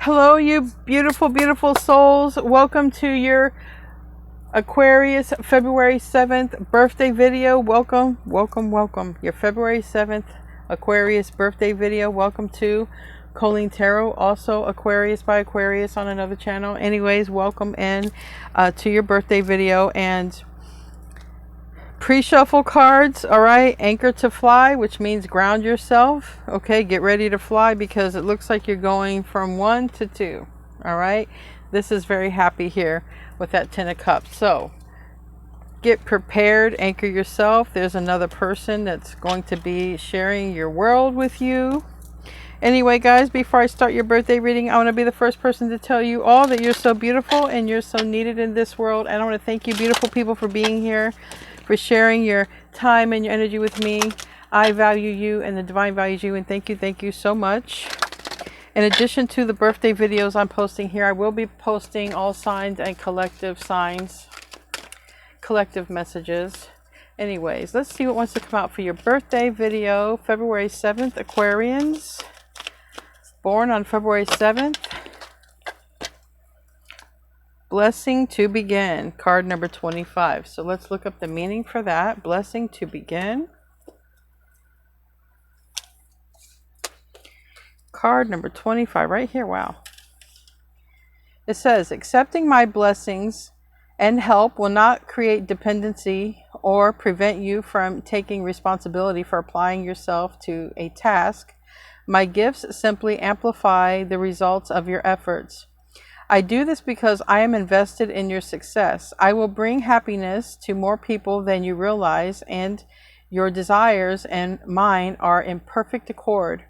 Hello, you beautiful, beautiful souls. Welcome to your Aquarius February 7th birthday video. Welcome, welcome, welcome. Your February 7th Aquarius birthday video. Welcome to Colleen Tarot, also Aquarius by Aquarius on another channel. Anyways, welcome in to your birthday video. And pre-shuffle cards, all right, anchor to fly, which means ground yourself. Okay, get ready to fly because it looks like you're going from 1 to 2. All right, this is very happy here with that 10 of cups. So get prepared, anchor yourself. There's another person that's going to be sharing your world with you. Anyway, guys, before I start your birthday reading, I want to be the first person to tell you all that you're so beautiful and you're so needed in this world. And I want to thank you, beautiful people, for being here, for sharing your time and your energy with me. I value you and the divine values you, and thank you so much. In addition to the birthday videos I'm posting here, I will be posting all signs and collective signs, collective messages. Anyways, let's see what wants to come out for your birthday video. February 7th, Aquarians. Born on February 7th. Blessing to begin, card number 25. So let's look up the meaning for that. Blessing to begin. Card number 25 right here. Wow. It says, accepting my blessings and help will not create dependency or prevent you from taking responsibility for applying yourself to a task. My gifts simply amplify the results of your efforts. I do this because I am invested in your success. I will bring happiness to more people than you realize, and your desires and mine are in perfect accord.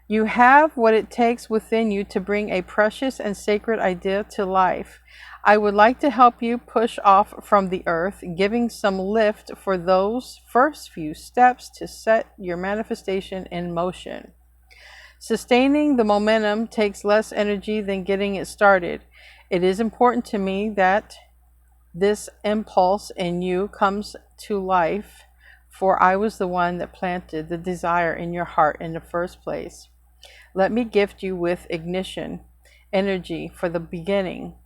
You have what it takes within you to bring a precious and sacred idea to life. I would like to help you push off from the earth, giving some lift for those first few steps to set your manifestation in motion. Sustaining the momentum takes less energy than getting it started. It is important to me that this impulse in you comes to life, for I was the one that planted the desire in your heart in the first place. Let me gift you with ignition, energy for the beginning.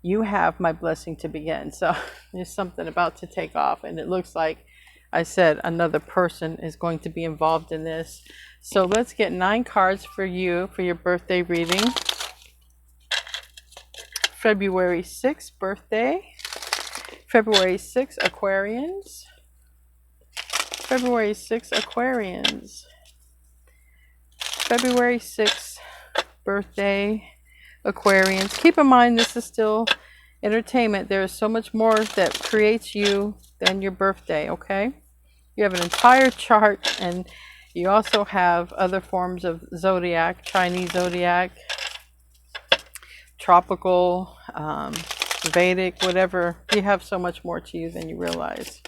You have my blessing to begin. So there's something about to take off, and it looks like I said another person is going to be involved in this. So let's get 9 cards for you for your birthday reading. February 6th birthday. February 6th Aquarians. February 6th Aquarians. February 6th birthday Aquarians. Keep in mind, this is still entertainment. There is so much more that creates you than your birthday, okay? You have an entire chart, and you also have other forms of zodiac, Chinese zodiac, tropical, Vedic, whatever. You have so much more to you than you realize.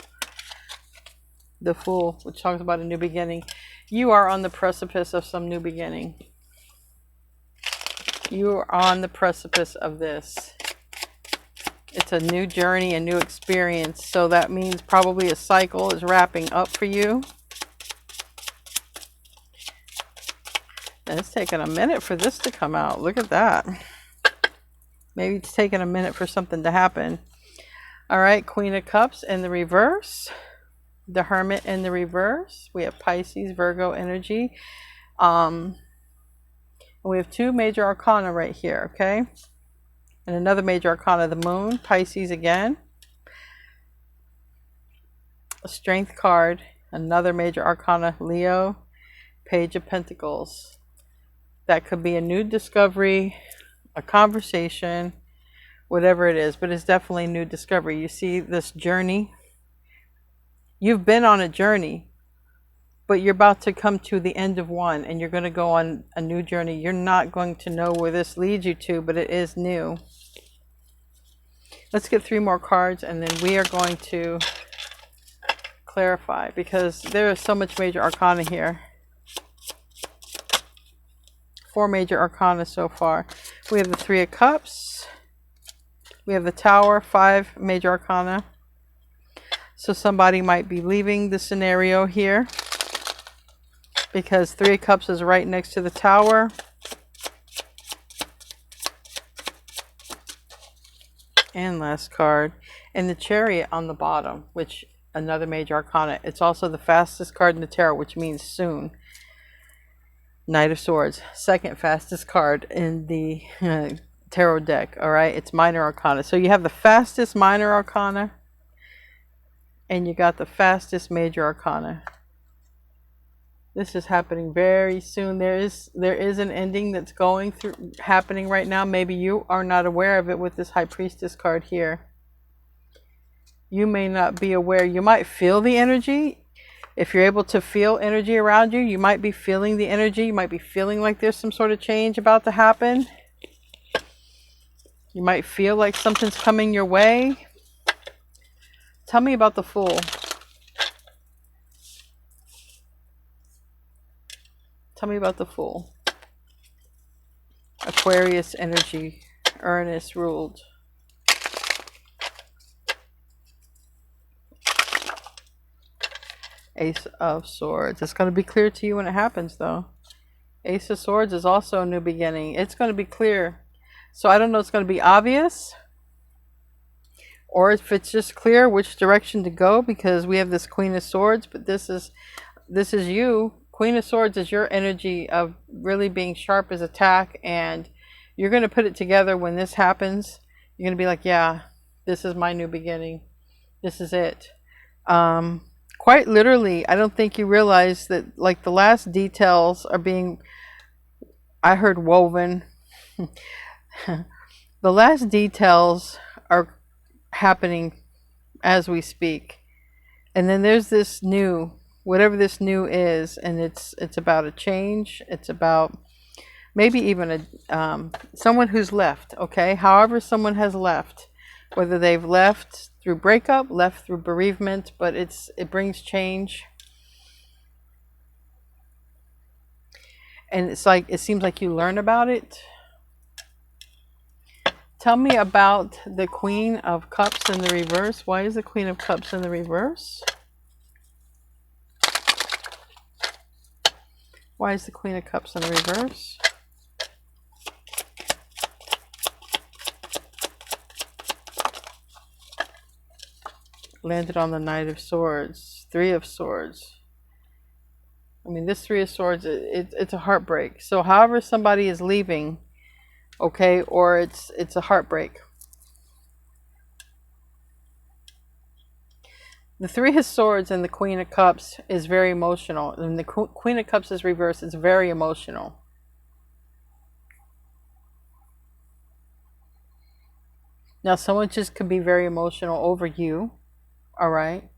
The Fool, which talks about a new beginning. You are on the precipice of some new beginning. You are on the precipice of this. It's a new journey, a new experience. So that means probably a cycle is wrapping up for you. And it's taking a minute for this to come out. Look at that. Maybe it's taking a minute for something to happen. All right, Queen of Cups in the reverse. The Hermit in the reverse. We have Pisces, Virgo energy. We have 2 major arcana right here, okay? And another major arcana, the Moon, Pisces again. A Strength card, another major arcana, Leo, Page of Pentacles. That could be a new discovery, a conversation, whatever it is, but it's definitely new discovery. You see this journey. You've been on a journey, but you're about to come to the end of one, and you're going to go on a new journey. You're not going to know where this leads you to, but it is new. Let's get 3 more cards, and then we are going to clarify, because there is so much major arcana here. 4 major arcana so far. We have the 3 of Cups. We have the Tower, 5 major arcana. So somebody might be leaving the scenario here, because 3 of Cups is right next to the Tower. And last card. And the Chariot on the bottom, which another major arcana. It's also the fastest card in the tarot, which means soon. Knight of Swords, second fastest card in the tarot deck. All right, it's minor arcana. So you have the fastest minor arcana, and you got the fastest major arcana. This is happening very soon. There is an ending that's happening right now. Maybe you are not aware of it with this High Priestess card here. You may not be aware. You might feel the energy. If you're able to feel energy around you, you might be feeling the energy. You might be feeling like there's some sort of change about to happen. You might feel like something's coming your way. Tell me about the Fool. Tell me about the Fool. Aquarius energy, earnest, ruled. Ace of Swords. It's going to be clear to you when it happens, though. Ace of Swords is also a new beginning. It's going to be clear. So I don't know if it's going to be obvious, or if it's just clear which direction to go, because we have this Queen of Swords, but this is you. Queen of Swords is your energy of really being sharp as attack, and you're going to put it together when this happens. You're going to be like, yeah, this is my new beginning. This is it. Quite literally, I don't think you realize that, like, the last details are being, I heard, woven. The last details are happening as we speak. And then there's this new, whatever this new is, and it's about a change. It's about maybe even someone who's left, okay? However someone has left, whether they've left through breakup, left through bereavement, but it brings change. And it's like, it seems like you learn about it. Tell me about the Queen of Cups in the reverse. Why is the Queen of Cups in the reverse? Why is the Queen of Cups in the reverse? Landed on the Knight of Swords. Three of Swords. I mean, this Three of Swords, it's a heartbreak. So however somebody is leaving, okay, or it's a heartbreak. The Three of Swords and the Queen of Cups is very emotional. And the Queen of Cups is reversed. It's very emotional. Now, someone just could be very emotional over you. All right.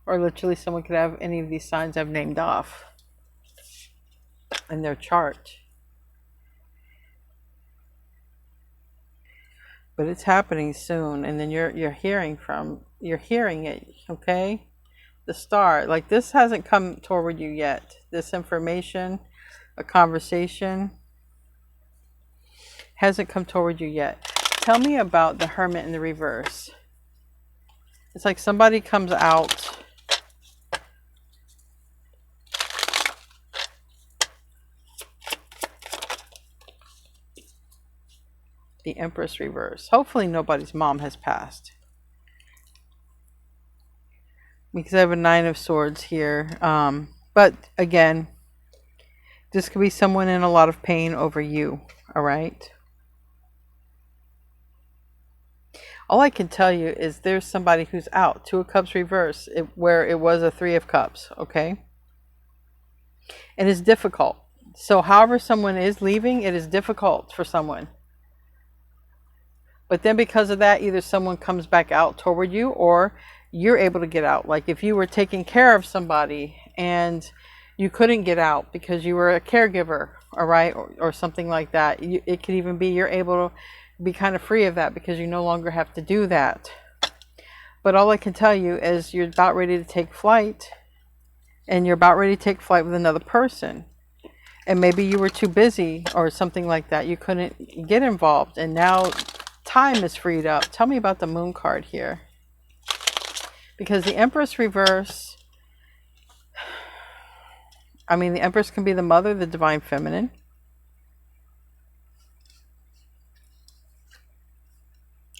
Or literally someone could have any of these signs I've named off in their chart. But it's happening soon, and then you're hearing it, okay? The Star, like, this hasn't come toward you yet. This information, a conversation, hasn't come toward you yet. Tell me about the Hermit in the reverse. It's like somebody comes out. The Empress reverse. Hopefully nobody's mom has passed. Because I have a Nine of Swords here. But again, this could be someone in a lot of pain over you. All right. All I can tell you is there's somebody who's out. Two of Cups reverse, where it was a Three of Cups. Okay. And it's difficult. So however someone is leaving, it is difficult for someone. But then because of that, either someone comes back out toward you, or you're able to get out. Like if you were taking care of somebody and you couldn't get out because you were a caregiver, all right, or something like that. It could even be you're able to be kind of free of that because you no longer have to do that. But all I can tell you is you're about ready to take flight, and you're about ready to take flight with another person. And maybe you were too busy or something like that. You couldn't get involved, and now time is freed up. Tell me about the Moon card here. Because the Empress reverse, I mean, the Empress can be the mother, the divine feminine.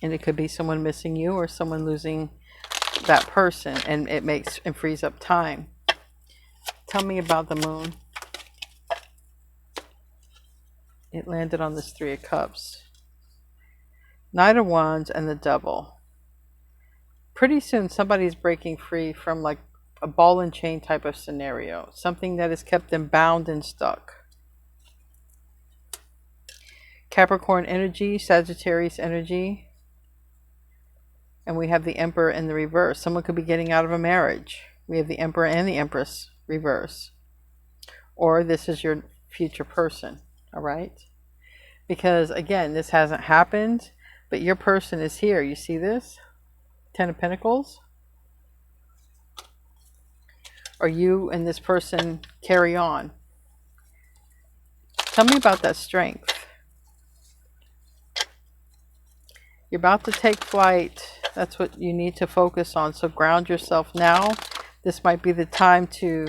And it could be someone missing you or someone losing that person, and it makes and frees up time. Tell me about the moon. It landed on this Three of Cups. Knight of Wands and the Devil. Pretty soon somebody's breaking free from like a ball and chain type of scenario. Something that has kept them bound and stuck. Capricorn energy, Sagittarius energy. And we have the Emperor in the reverse. Someone could be getting out of a marriage. We have the Emperor and the Empress reverse. Or this is your future person. All right? Because again, this hasn't happened, but your person is here. You see this? Ten of Pentacles. Or you and this person carry on. Tell me about that strength. You're about to take flight. That's what you need to focus on. So ground yourself now. This might be the time to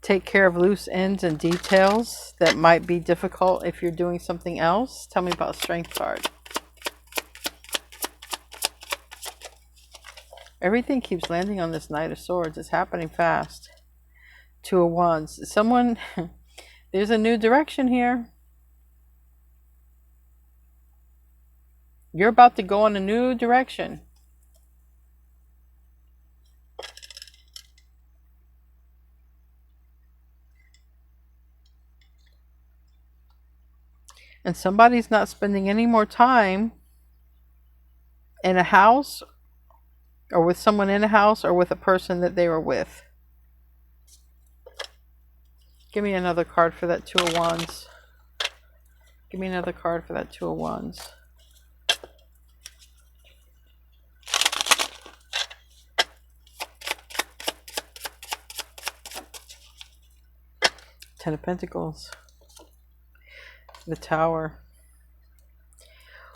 take care of loose ends and details that might be difficult if you're doing something else. Tell me about Strength card. Everything keeps landing on this Knight of Swords. It's happening fast. Two of Wands. Someone, there's a new direction here. You're about to go in a new direction. And somebody's not spending any more time in a house or with someone in a house or with a person that they were with. Give me another card for that Two of Wands. Give me another card for that Two of Wands. Ten of Pentacles. The Tower.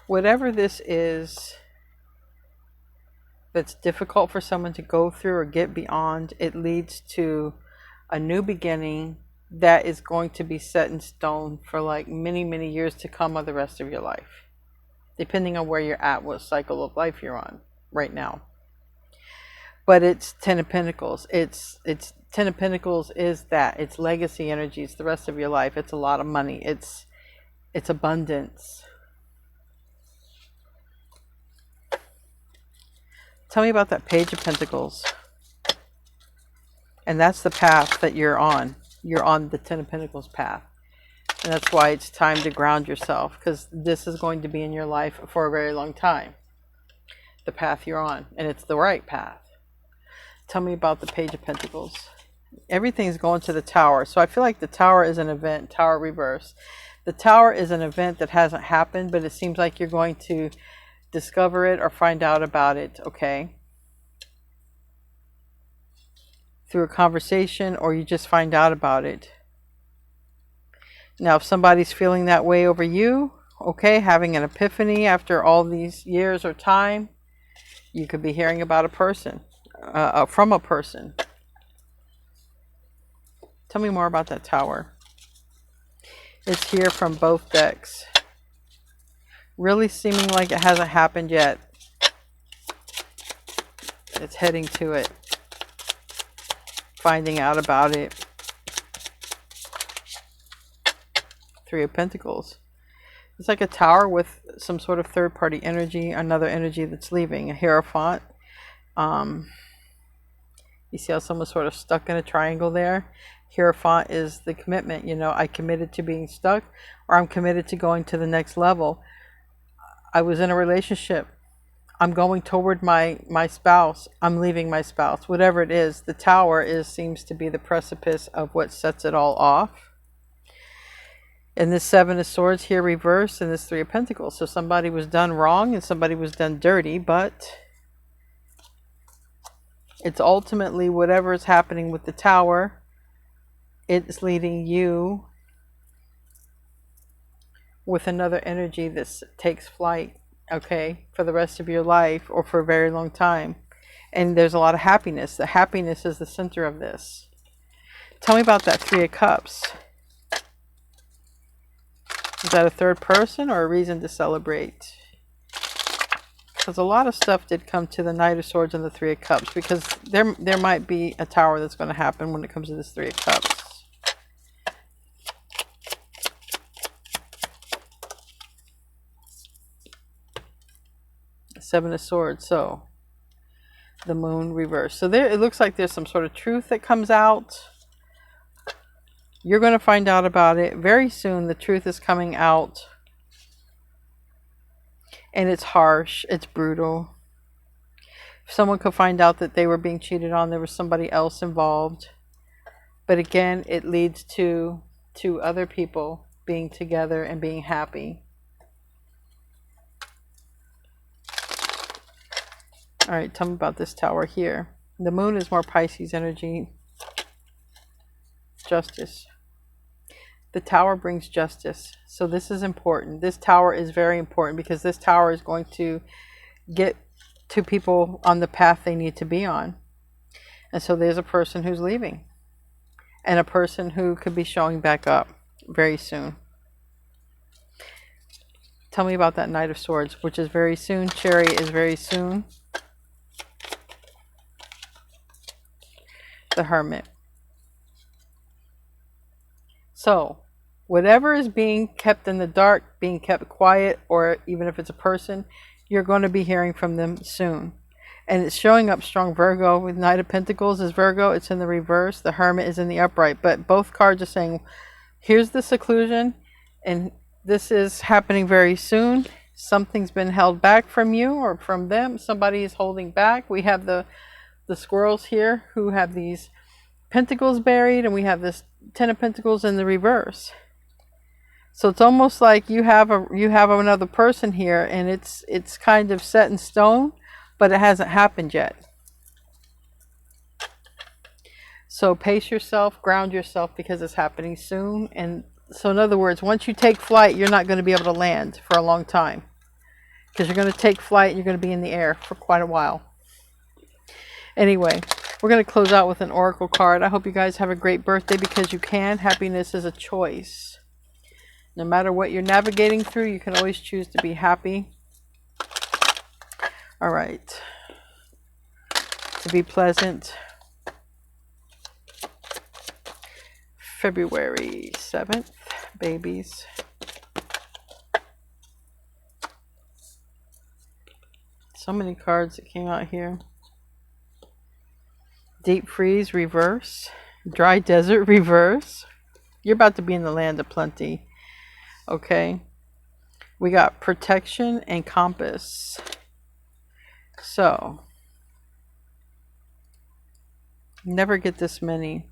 Whatever this is that's difficult for someone to go through or get beyond, it leads to a new beginning that is going to be set in stone for like many, many years to come of the rest of your life. Depending on where you're at, what cycle of life you're on right now. But it's Ten of Pentacles. It's Ten of Pentacles is that. It's legacy energy. It's the rest of your life. It's a lot of money. It's abundance. Tell me about that Page of Pentacles. And that's the path that you're on. You're on the Ten of Pentacles path. And that's why it's time to ground yourself, because this is going to be in your life for a very long time. The path you're on. And it's the right path. Tell me about the Page of Pentacles. Everything's going to the Tower. So I feel like the Tower is an event. Tower reverse. The Tower is an event that hasn't happened, but it seems like you're going to discover it or find out about it, okay? Through a conversation, or you just find out about it. Now, if somebody's feeling that way over you, okay, having an epiphany after all these years or time, you could be hearing about a person, from a person. Tell me more about that Tower. It's here from both decks. Really seeming like it hasn't happened yet. It's heading to it. Finding out about it. Three of Pentacles. It's like a tower with some sort of third-party energy, another energy that's leaving. A Hierophant. You see how someone's sort of stuck in a triangle there? Hierophant is the commitment. You know, I committed to being stuck, or I'm committed to going to the next level. I was in a relationship. I'm going toward my spouse. I'm leaving my spouse. Whatever it is, the Tower seems to be the precipice of what sets it all off. And this Seven of Swords here reversed, and this Three of Pentacles. So somebody was done wrong and somebody was done dirty, but it's ultimately whatever is happening with the Tower. It's leading you with another energy that takes flight, okay, for the rest of your life or for a very long time. And there's a lot of happiness. The happiness is the center of this. Tell me about that Three of Cups. Is that a third person or a reason to celebrate? Because a lot of stuff did come to the Knight of Swords and the Three of Cups, because there might be a tower that's going to happen when it comes to this Three of Cups. Seven of Swords, so the Moon reversed. So there, it looks like there's some sort of truth that comes out. You're going to find out about it very soon. The truth is coming out. And it's harsh. It's brutal. If someone could find out that they were being cheated on, there was somebody else involved. But again, it leads to other people being together and being happy. All right, tell me about this tower here. The Moon is more Pisces energy. Justice. The tower brings justice. So this is important. This tower is very important because this tower is going to get to people on the path they need to be on. And so there's a person who's leaving. And a person who could be showing back up very soon. Tell me about that Knight of Swords, which is very soon. Chariot is very soon. The Hermit. So, whatever is being kept in the dark, being kept quiet, or even if it's a person, you're going to be hearing from them soon. And it's showing up strong. Virgo with Knight of Pentacles is Virgo. It's in the reverse. The Hermit is in the upright. But both cards are saying, here's the seclusion, and this is happening very soon. Something's been held back from you or from them. Somebody is holding back. We have the squirrels here who have these pentacles buried, and we have this Ten of Pentacles in the reverse. So it's almost like you have another person here, and it's kind of set in stone, but it hasn't happened yet. So pace yourself, ground yourself, because it's happening soon. And so in other words, once you take flight, you're not going to be able to land for a long time, because you're going to take flight and you're going to be in the air for quite a while. Anyway, we're going to close out with an oracle card. I hope you guys have a great birthday, because you can. Happiness is a choice. No matter what you're navigating through, you can always choose to be happy. All right. To be pleasant. February 7th, babies. So many cards that came out here. Deep freeze, reverse. Dry desert, reverse. You're about to be in the land of plenty. Okay. We got protection and compass. So, never get this many.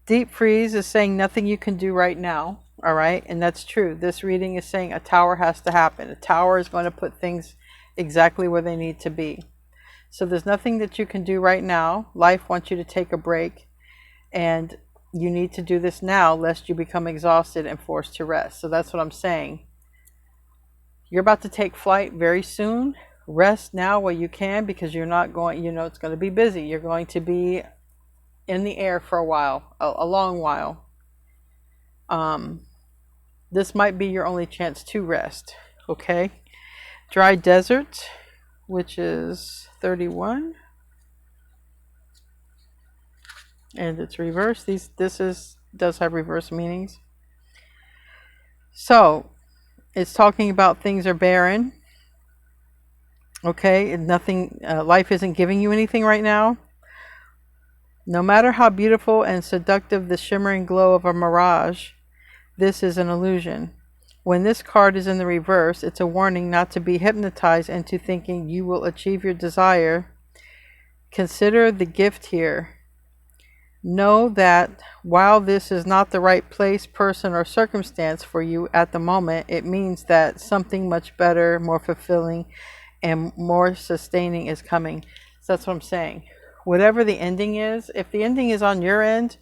Deep freeze is saying nothing you can do right now. All right. And that's true. This reading is saying a tower has to happen. A tower is going to put things exactly where they need to be. So there's nothing that you can do right now. Life wants you to take a break, and you need to do this now lest you become exhausted and forced to rest. So that's what I'm saying. You're about to take flight very soon. Rest now while you can, because you're not going, it's going to be busy. You're going to be in the air for a while, a long while. This might be your only chance to rest. Okay. Dry desert, which is 31, and it's reversed. This does have reverse meanings. So it's talking about things are barren. Okay, and nothing. Life isn't giving you anything right now. No matter how beautiful and seductive the shimmering glow of a mirage, this is an illusion. When this card is in the reverse, it's a warning not to be hypnotized into thinking you will achieve your desire. Consider the gift here. Know that while this is not the right place, person, or circumstance for you at the moment, it means that something much better, more fulfilling, and more sustaining is coming. So that's what I'm saying. Whatever the ending is, if the ending is on your end,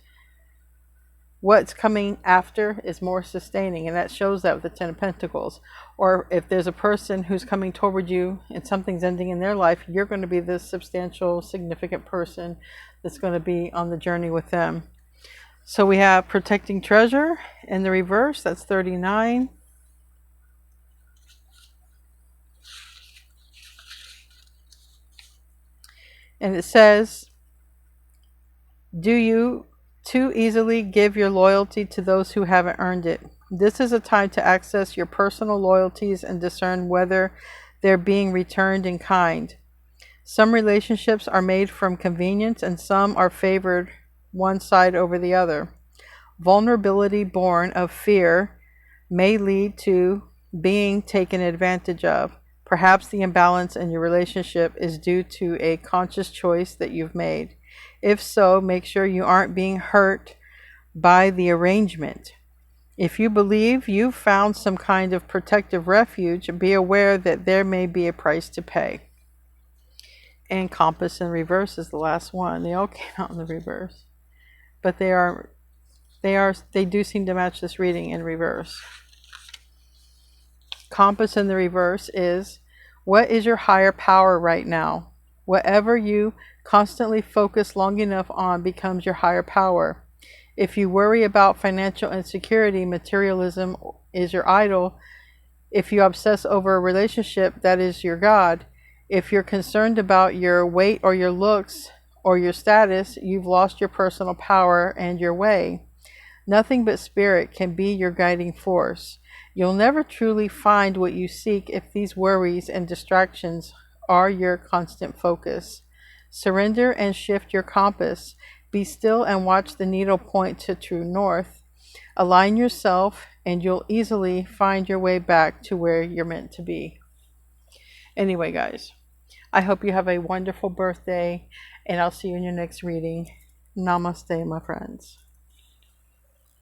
what's coming after is more sustaining, and that shows that with the Ten of Pentacles. Or if there's a person who's coming toward you and something's ending in their life, you're going to be this substantial, significant person that's going to be on the journey with them. So we have protecting treasure in the reverse. That's 39. And it says, do you too easily give your loyalty to those who haven't earned it? This is a time to access your personal loyalties and discern whether they're being returned in kind. Some relationships are made from convenience and some are favored one side over the other. Vulnerability born of fear may lead to being taken advantage of. Perhaps the imbalance in your relationship is due to a conscious choice that you've made. If so, make sure you aren't being hurt by the arrangement. If you believe you've found some kind of protective refuge, be aware that there may be a price to pay. And compass in reverse is the last one. They all came out in the reverse, but they do seem to match this reading in reverse. Compass in the reverse is, what is your higher power right now? Whatever you constantly focus long enough on becomes your higher power. If you worry about financial insecurity, materialism is your idol. If you obsess over a relationship, that is your God. If you're concerned about your weight or your looks or your status, you've lost your personal power and your way. Nothing but spirit can be your guiding force. You'll never truly find what you seek if these worries and distractions are your constant focus. Surrender and shift your compass. Be still and watch the needle point to true north. Align yourself and you'll easily find your way back to where you're meant to be. Anyway, guys, I hope you have a wonderful birthday, and I'll see you in your next reading. Namaste, my friends.